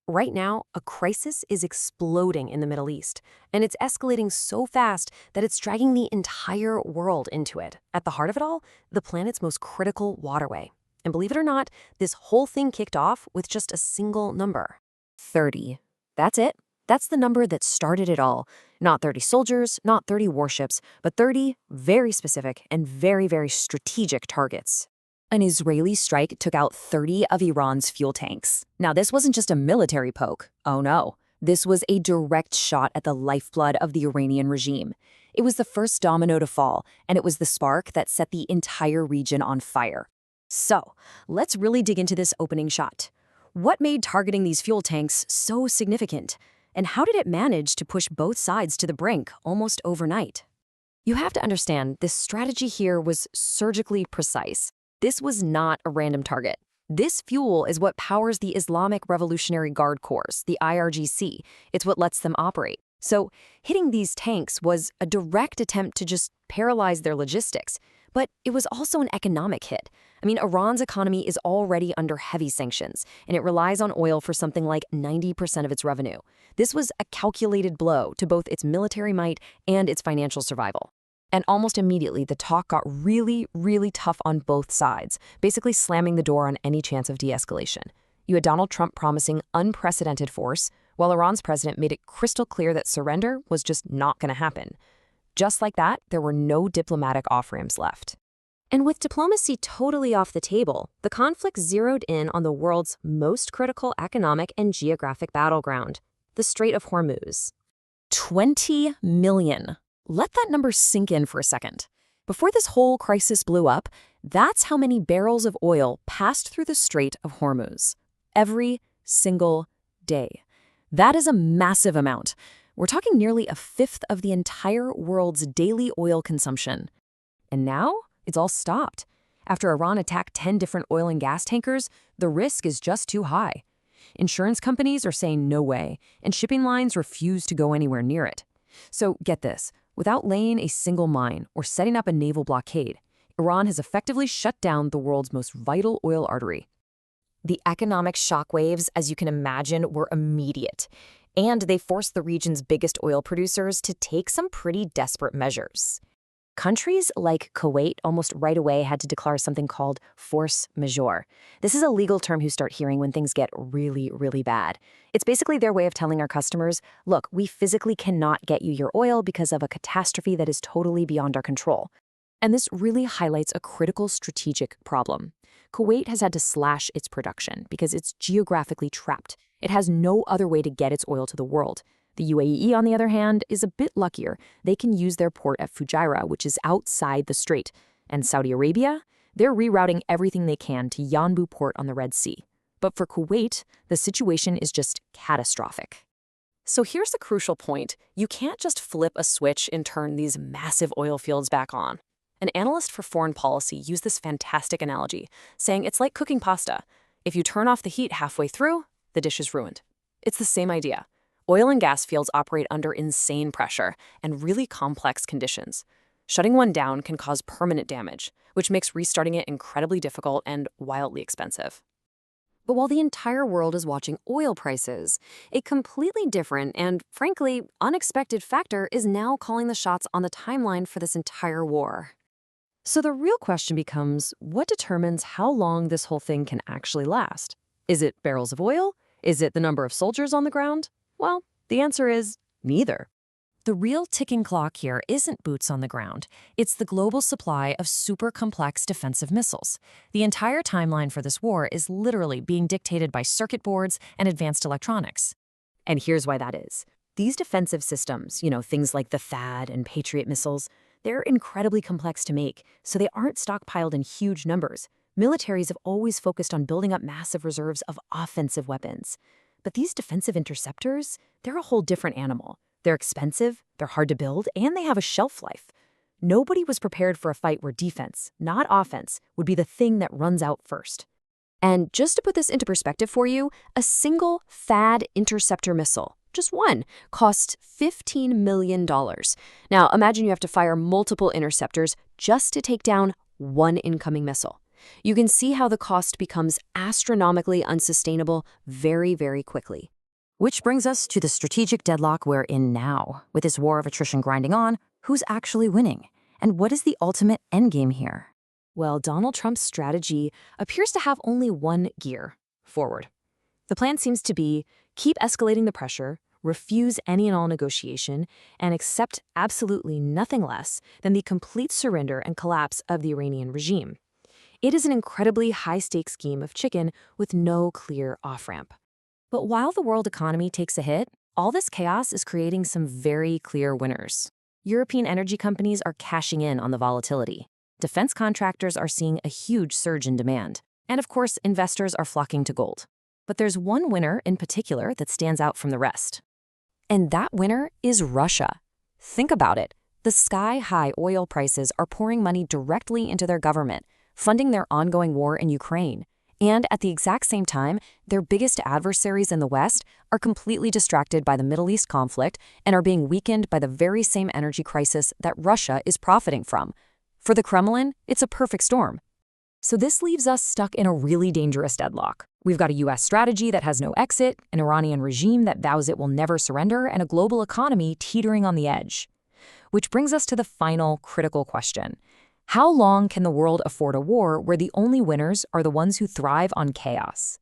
Right now, a crisis is exploding in the Middle East, and it's escalating so fast that it's dragging the entire world into it. At the heart of it all, the planet's most critical waterway. And believe it or not, this whole thing kicked off with just a single number. 30. That's it. That's the number that started it all. Not 30 soldiers, not 30 warships, but 30 very specific and very, very strategic targets. An Israeli strike took out 30 of Iran's fuel tanks. Now, this wasn't just a military poke. Oh no. This was a direct shot at the lifeblood of the Iranian regime. It was the first domino to fall, and it was the spark that set the entire region on fire. So, let's really dig into this opening shot. What made targeting these fuel tanks so significant? And how did it manage to push both sides to the brink almost overnight? You have to understand, this strategy here was surgically precise. This was not a random target. This fuel is what powers the Islamic Revolutionary Guard Corps, the IRGC. It's what lets them operate. So hitting these tanks was a direct attempt to just paralyze their logistics. But it was also an economic hit. I mean, Iran's economy is already under heavy sanctions, and it relies on oil for something like 90% of its revenue. This was a calculated blow to both its military might and its financial survival. And almost immediately, the talk got really, really tough on both sides, basically slamming the door on any chance of de-escalation. You had Donald Trump promising unprecedented force, while Iran's president made it crystal clear that surrender was just not going to happen. Just like that, there were no diplomatic off-ramps left. And with diplomacy totally off the table, the conflict zeroed in on the world's most critical economic and geographic battleground, the Strait of Hormuz. 20 million. Let that number sink in for a second. Before this whole crisis blew up, that's how many barrels of oil passed through the Strait of Hormuz. Every single day. That is a massive amount. We're talking nearly a fifth of the entire world's daily oil consumption. And now, it's all stopped. After Iran attacked 10 different oil and gas tankers, the risk is just too high. Insurance companies are saying no way, and shipping lines refuse to go anywhere near it. So get this. Without laying a single mine or setting up a naval blockade, Iran has effectively shut down the world's most vital oil artery. The economic shockwaves, as you can imagine, were immediate, and they forced the region's biggest oil producers to take some pretty desperate measures. Countries like Kuwait almost right away had to declare something called force majeure. This is a legal term you start hearing when things get really, really bad. It's basically their way of telling our customers, look, we physically cannot get you your oil because of a catastrophe that is totally beyond our control. And this really highlights a critical strategic problem. Kuwait has had to slash its production because it's geographically trapped. It has no other way to get its oil to the world. The UAE, on the other hand, is a bit luckier. They can use their port at Fujairah, which is outside the strait. And Saudi Arabia? They're rerouting everything they can to Yanbu port on the Red Sea. But for Kuwait, the situation is just catastrophic. So here's the crucial point. You can't just flip a switch and turn these massive oil fields back on. An analyst for foreign policy used this fantastic analogy, saying it's like cooking pasta. If you turn off the heat halfway through, the dish is ruined. It's the same idea. Oil and gas fields operate under insane pressure and really complex conditions. Shutting one down can cause permanent damage, which makes restarting it incredibly difficult and wildly expensive. But while the entire world is watching oil prices, a completely different and, frankly, unexpected factor is now calling the shots on the timeline for this entire war. So the real question becomes, what determines how long this whole thing can actually last? Is it barrels of oil? Is it the number of soldiers on the ground? Well, the answer is neither. The real ticking clock here isn't boots on the ground. It's the global supply of super complex defensive missiles. The entire timeline for this war is literally being dictated by circuit boards and advanced electronics. And here's why that is. These defensive systems, things like the THAAD and Patriot missiles, they're incredibly complex to make, so they aren't stockpiled in huge numbers. Militaries have always focused on building up massive reserves of offensive weapons. But these defensive interceptors, they're a whole different animal. They're expensive, they're hard to build, and they have a shelf life. Nobody was prepared for a fight where defense, not offense, would be the thing that runs out first. And just to put this into perspective for you, a single THAAD interceptor missile, just one, costs $15 million. Now, imagine you have to fire multiple interceptors just to take down one incoming missile. You can see how the cost becomes astronomically unsustainable very, very quickly. Which brings us to the strategic deadlock we're in now. With this war of attrition grinding on, who's actually winning? And what is the ultimate endgame here? Well, Donald Trump's strategy appears to have only one gear: forward. The plan seems to be keep escalating the pressure, refuse any and all negotiation, and accept absolutely nothing less than the complete surrender and collapse of the Iranian regime. It is an incredibly high-stakes game of chicken with no clear off-ramp. But while the world economy takes a hit, all this chaos is creating some very clear winners. European energy companies are cashing in on the volatility. Defense contractors are seeing a huge surge in demand. And of course, investors are flocking to gold. But there's one winner in particular that stands out from the rest. And that winner is Russia. Think about it. The sky-high oil prices are pouring money directly into their government, funding their ongoing war in Ukraine. And at the exact same time, their biggest adversaries in the West are completely distracted by the Middle East conflict and are being weakened by the very same energy crisis that Russia is profiting from. For the Kremlin, it's a perfect storm. So this leaves us stuck in a really dangerous deadlock. We've got a U.S. strategy that has no exit, an Iranian regime that vows it will never surrender, and a global economy teetering on the edge. Which brings us to the final critical question. How long can the world afford a war where the only winners are the ones who thrive on chaos?